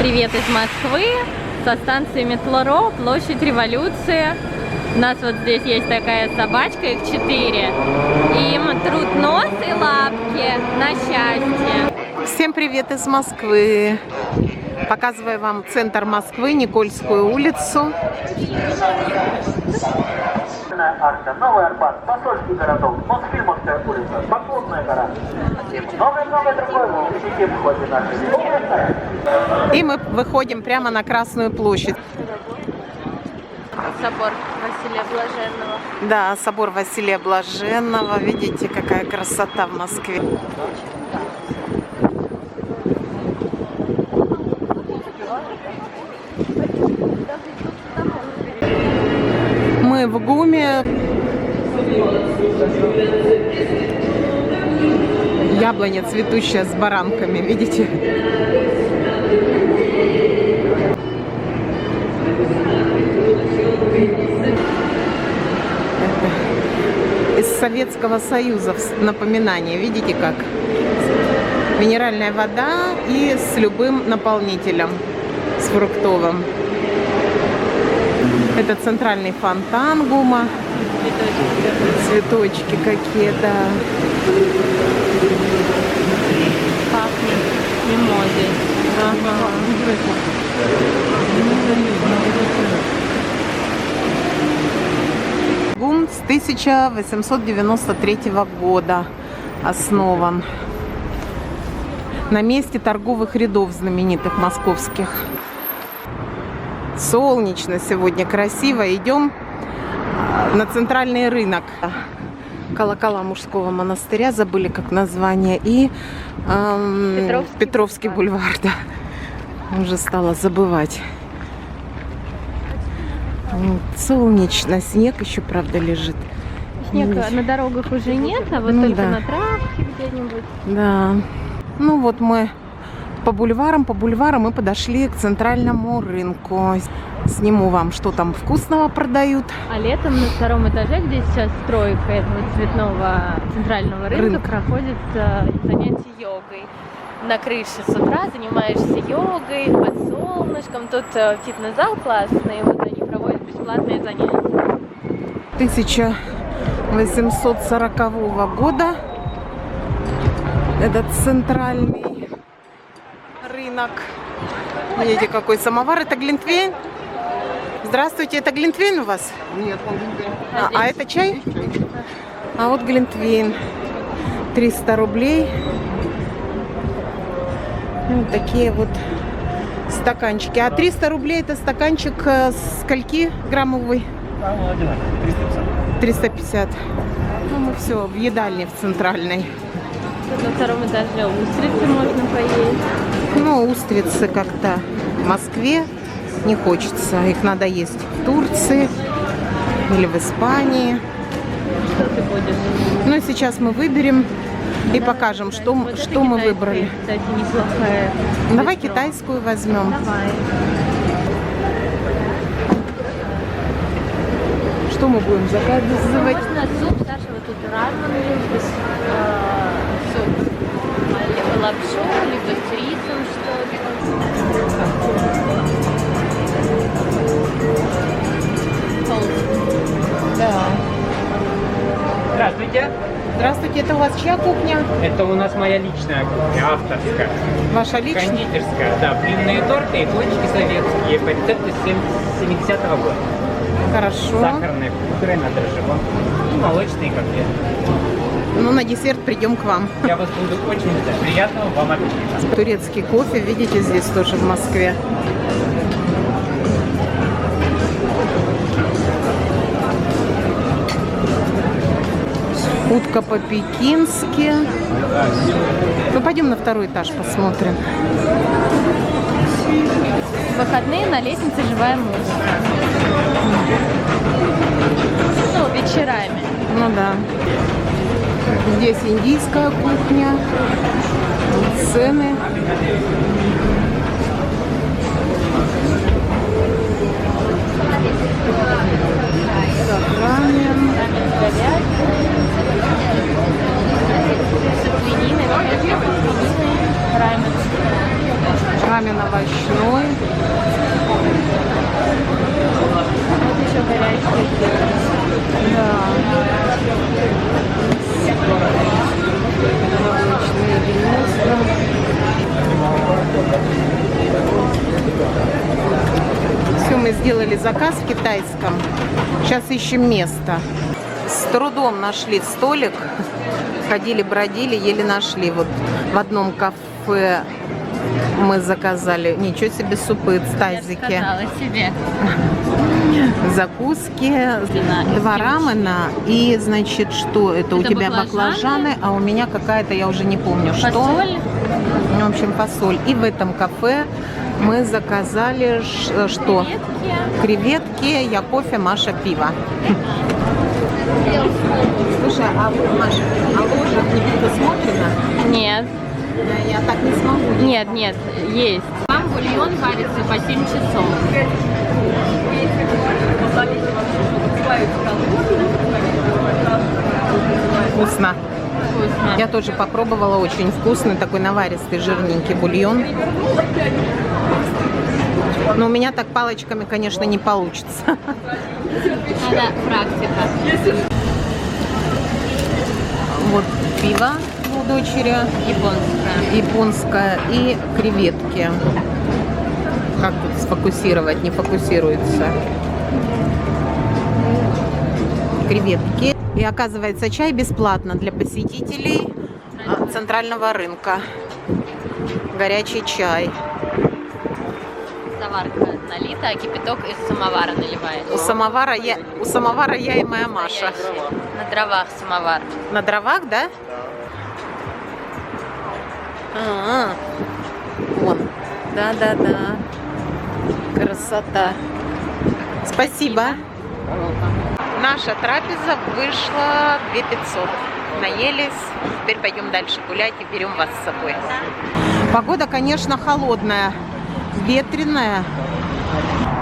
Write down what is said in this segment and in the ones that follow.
Привет из Москвы, со станции метро, площадь Революции. У нас вот здесь есть такая собачка, их 4. Им трут нос и лапки на счастье. Всем привет из Москвы. Показываю вам центр Москвы, Никольскую улицу. Арка, Новый Арбат, Посольский городок, Мосфильмовская улица, Поклонная гора и много-много другого в ходе нашей. И мы выходим прямо на Красную площадь. Собор Василия Блаженного. Да, собор Василия Блаженного. Видите, какая красота в Москве. Мы в ГУМе. Яблоня цветущая с баранками, видите? Из Советского Союза напоминание, видите как? Минеральная вода и с любым наполнителем, с фруктовым. Это центральный фонтан ГУМа. Цветочки какие, да. Пахнет мимозой. ГУМ с 1893 года основан. На месте торговых рядов знаменитых московских. Солнечно сегодня, красиво. Идем на центральный рынок. Колокола мужского монастыря, забыли как название. И Петровский бульвар, да. Уже стала забывать. Солнечно, снег еще, правда, лежит. Снега на дорогах уже нет, а вот только на травке где-нибудь. Да. Ну вот мы по бульварам и подошли к центральному рынку. Сниму вам, что там вкусного продают. А летом на втором этаже, где сейчас стройка этого цветного центрального рынка, проходит занятие йогой. На крыше с утра занимаешься йогой под солнышком. Тут фитнес-зал классный, вот они проводят бесплатные занятия. 1840 года этот центральный рынок. Видите, какой самовар. Это глинтвейн? Здравствуйте, это глинтвейн у вас? Нет, он глинтвейн. А это чай? А вот глинтвейн. 300 рублей. Вот такие вот стаканчики. А 300 рублей это стаканчик скольки граммовый? 350. 350. Ну, мы все в едальне в центральной. На втором этаже устрицы можно поесть. Ну, устрицы как-то в Москве не хочется. Их надо есть в Турции или в Испании. Что ты будешь? Ну, сейчас мы выберем и покажем, что мы выбрали. Кстати, неплохая. Давай китайскую возьмем. Давай. Что мы будем заказывать? Можно суп, Саша вот тут рамен любит, суп, либо лапшу, либо с рисом что-то. Да. Здравствуйте. Здравствуйте, это у вас чья кухня? Это у нас моя личная кухня, авторская. Ваша личная? Кондитерская, да. Блинные торты и блинчики советские по рецепту 70-го года. Хорошо. Сахарные кухры на дрожжевом и молочные конфеты. Ну, на десерт придем к вам. Я вас буду очень ждать. Приятного вам аппетита. Турецкий кофе, видите, здесь тоже в Москве. Утка по-пекински. Ну, пойдем на второй этаж посмотрим. В выходные на лестнице живая музыка. Ну, вечерами. Ну да. Здесь индийская кухня. Цены. Рамен. Рамен овощной. домой. Вот еще горячие. Да. Молочные винца. Все, мы сделали заказ в китайском. Сейчас ищем место. С трудом нашли столик. Ходили, бродили, еле нашли. Вот в одном кафе мы заказали. Ничего себе, супы, тазики. Я сказала себе. Закуски, 2 рамена и, значит, что это? У тебя баклажаны, а у меня какая-то, я уже не помню, что. Фасоль. В общем, фасоль. И в этом кафе мы заказали что? Креветки, я кофе, Маша пиво. Слушай, а вот, Маша, а ложек не предусмотрено? Нет. Я так не смогу. Нет, нет, есть. Там бульон варится по 7 часов. Вкусно. Вкусно. Я тоже попробовала, очень вкусный, такой наваристый, жирненький бульон. Но у меня так палочками, конечно, не получится. Надо практика. Вот пиво у дочери. Японское. И креветки. Как тут сфокусировать? Не фокусируется. Креветки. И оказывается, чай бесплатно для посетителей центрального рынка. Горячий чай. Заварка налита, а кипяток из самовара наливается. У самовара я и моя Маша. На дровах самовар. На дровах, да? Вон. Да. Красота. Спасибо. Наша трапеза вышла 2500. Наелись. Теперь пойдем дальше гулять и берем вас с собой. Погода, конечно, холодная, ветреная.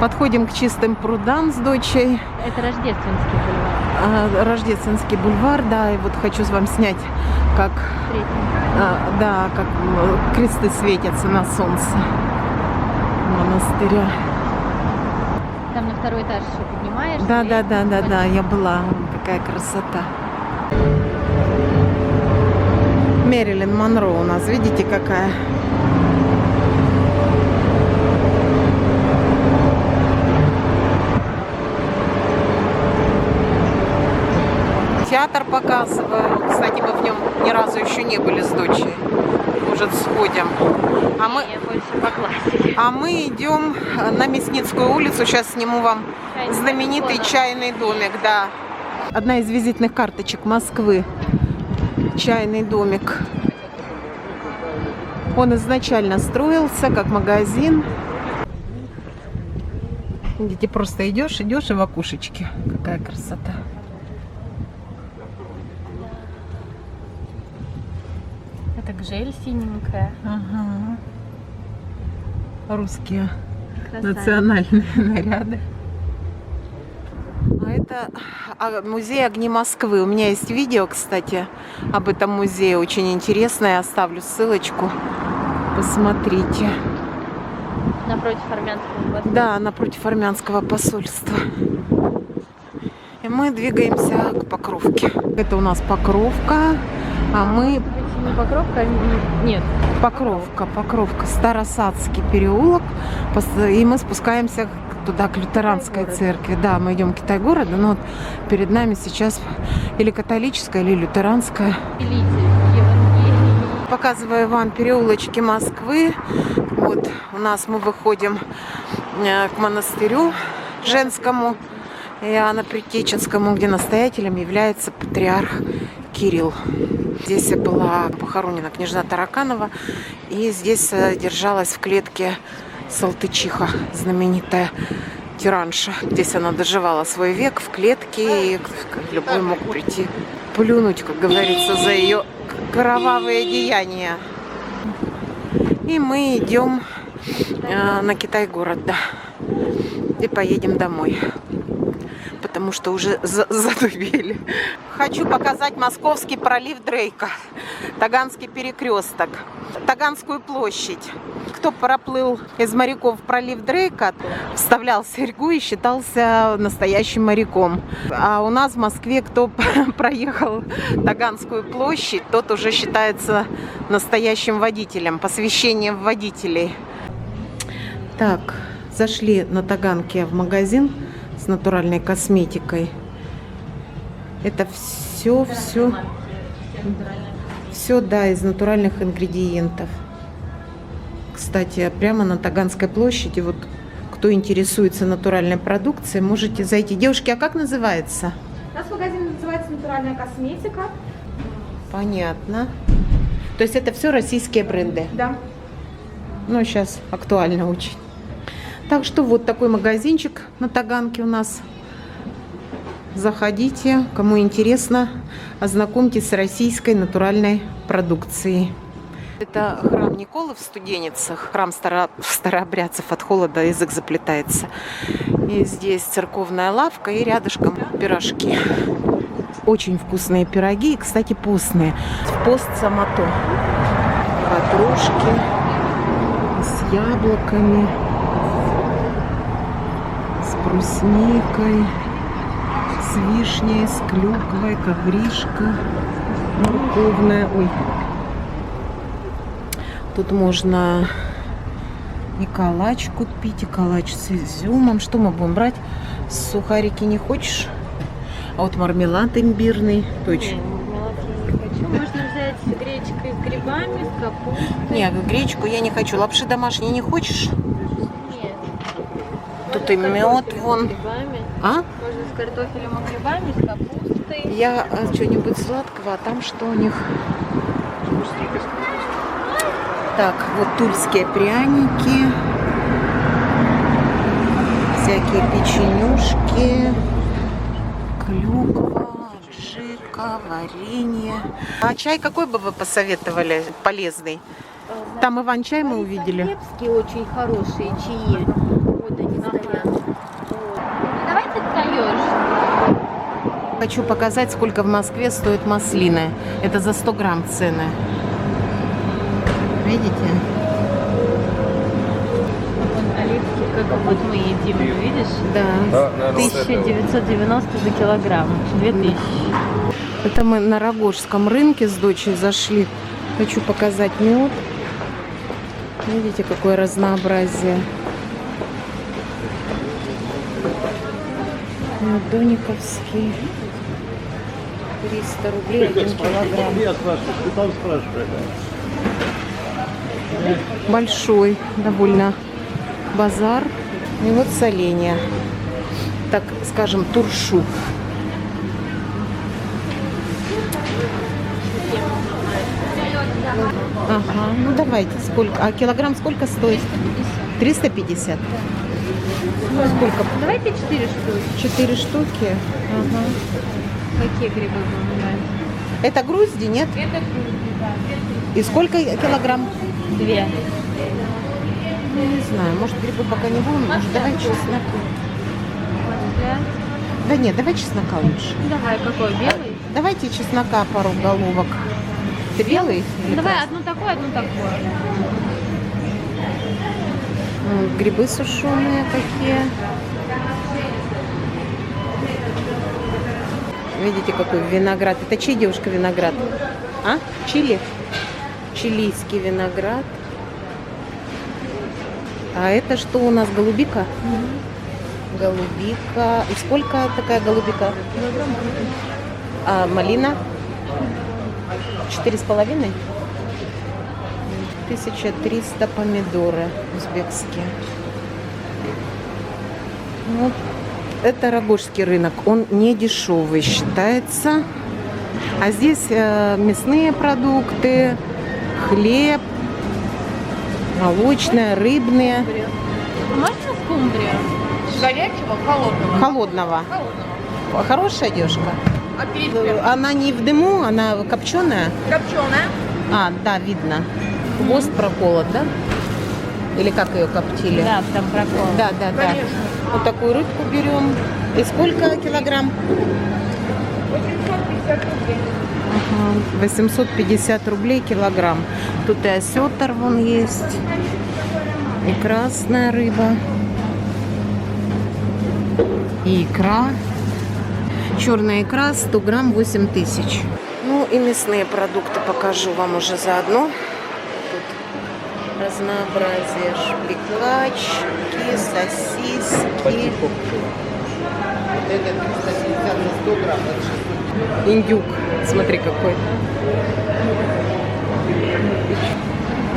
Подходим к чистым прудам с дочей. Это Рождественский бульвар. Рождественский бульвар, да. И вот хочу вам снять, как, как кресты светятся на солнце монастыря. Там на второй этаж еще поднимаешь. Да, я была. Какая красота. Мэрилин Монро у нас, видите, какая. Театр показываю. Кстати, мы в нем ни разу еще не были с дочей. Может, сходим. А мы идем на Мясницкую улицу. Сейчас сниму вам знаменитый чайный домик. Да. Одна из визитных карточек Москвы. Чайный домик. Он изначально строился как магазин. Видите, просто идешь и в окошечке. Какая красота. Это гжель синенькая. Ага. Русские Красавица. национальные наряды. А это музей «Огни Москвы». У меня есть видео, кстати, об этом музее. Очень интересное. Я оставлю ссылочку. Посмотрите. Напротив армянского посольства. Да, напротив армянского посольства. И мы двигаемся к Покровке. Это у нас Покровка, а мы... Не Покровка, нет. Покровка. Старосадский переулок. И мы спускаемся туда, к лютеранской церкви. Да, мы идем к Китай-городу, но вот перед нами сейчас или католическая, или лютеранская. Показываю вам переулочки Москвы. Вот у нас мы выходим к монастырю женскому Иоанно-Предтеченскому, где настоятелем является патриарх Кирилл. Здесь была похоронена княжна Тараканова, и здесь держалась в клетке Салтычиха, знаменитая тиранша. Здесь она доживала свой век в клетке, и любой мог прийти плюнуть, как говорится, за ее кровавые деяния. И мы идем на Китай-город, да, и поедем домой, потому что уже задубели. Хочу показать Московский пролив Дрейка, Таганский перекресток, Таганскую площадь. кто проплыл из моряков пролив Дрейка, вставлял серьгу и считался настоящим моряком. А у нас в Москве, кто проехал Таганскую площадь, тот уже считается настоящим водителем, посвящением в водителей. Так, зашли на Таганке в магазин с натуральной косметикой. Это все, да, из натуральных ингредиентов. Кстати, прямо на Таганской площади, вот кто интересуется натуральной продукцией, можете зайти. Девушки, а как называется? У нас магазин называется «Натуральная косметика». Понятно. То есть это все российские бренды? Да. Ну, сейчас актуально очень. Так что вот такой магазинчик на Таганке у нас. Заходите, кому интересно, ознакомьтесь с российской натуральной продукцией. Это храм Николы в Студеницах, храм старообрядцев, от холода язык заплетается. И здесь церковная лавка и рядышком пирожки. Очень вкусные пироги и, кстати, постные. В пост самото. Ватрушки с яблоками, с брусникой, с вишней, с клюквой, ковришка морковная. Ой. Тут можно и калач купить, и калач с изюмом. Что мы будем брать? Сухарики не хочешь? А вот мармелад имбирный. Точно. Можно взять с гречкой, с грибами, с капустой. Не, гречку я не хочу. Лапши домашней не хочешь? Нет. Тут и мед вон. С грибами. А? Можно с картофелем и грибами, с капустой. Я что-нибудь сладкого, а там что у них? Так, вот тульские пряники, всякие печенюшки, клюква, аджика, варенье. А чай какой бы вы посоветовали полезный? Там иван-чай мы увидели. Хлебские очень хорошие чаи. Вот они стоят. Вот. Давай ты даешь. Хочу показать, сколько в Москве стоит маслины. Это за 100 грамм цены. Видите? Оливки, как вот мы едим, видишь? Да. 1990 за килограмм. 2000. Это мы на Рогожском рынке с дочей зашли. Хочу показать мед. Видите, какое разнообразие. Медониковский. 300 рублей 1 килограмм. Большой довольно базар. И вот соленья. Так скажем, туршу. Ага, ну давайте, сколько? А килограмм сколько стоит? 350. Ну, сколько? Давайте 4 штуки. 4 штуки. Ага. Какие грибы вам нравятся? Это грузди, нет? Это грузди, да. И сколько килограмм? 2. Не знаю, может грибы пока не будем, может давай чеснок. Да нет, давай чеснока лучше. Давай, какой, белый? Давайте чеснока пару головок. Ты белый? Или Давай красный? одну такую, одну такую. Грибы сушеные какие. Видите, какой виноград. Это чей, девушка, виноград? А? Чили? Чилийский виноград. А это что у нас, голубика? Голубика. И сколько такая голубика? А малина? 4,5? 1300 помидоры узбекские. Вот. Это Рогожский рынок. Он не дешевый считается. А здесь мясные продукты, хлеб, молочные, рыбные. Можно скумбрию? Горячего, холодного. Холодного. Хорошая девушка? А перед первым? Она не в дыму, она копченая. Копченая. А, да, видно. Хвост проколот, да? Или как ее коптили? Да, там прокол. Да, да, да. Конечно. Вот такую рыбку берем. И сколько килограмм? 850 рублей. Ага, 850 рублей килограмм. Тут и осетр вон есть. И красная рыба. И икра. Черная икра 100 грамм 8000. Ну и мясные продукты покажу вам уже заодно. Тут разнообразие. Шпикачки, сосиски. Индюк. Смотри какой.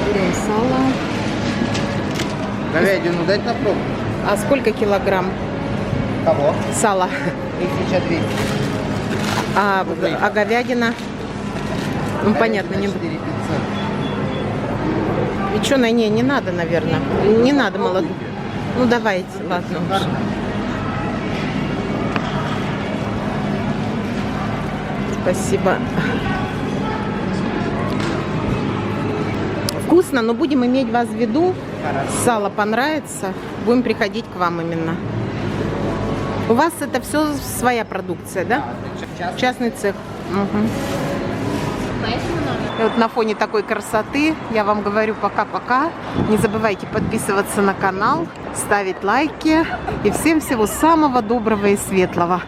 Берем сало. Говядину дать на пробу? А сколько килограмм Кого? сала? 1200. А говядина? Ну, понятно, не... 4500. Печеная не надо, наверное. Не надо молодую. Ну, давайте, ладно уж. Спасибо. Вкусно, но будем иметь вас в виду. Сало понравится, будем приходить к вам именно. У вас это все своя продукция, да? Частный цех. Угу. И вот на фоне такой красоты я вам говорю пока-пока. Не забывайте подписываться на канал, ставить лайки. И всем всего самого доброго и светлого.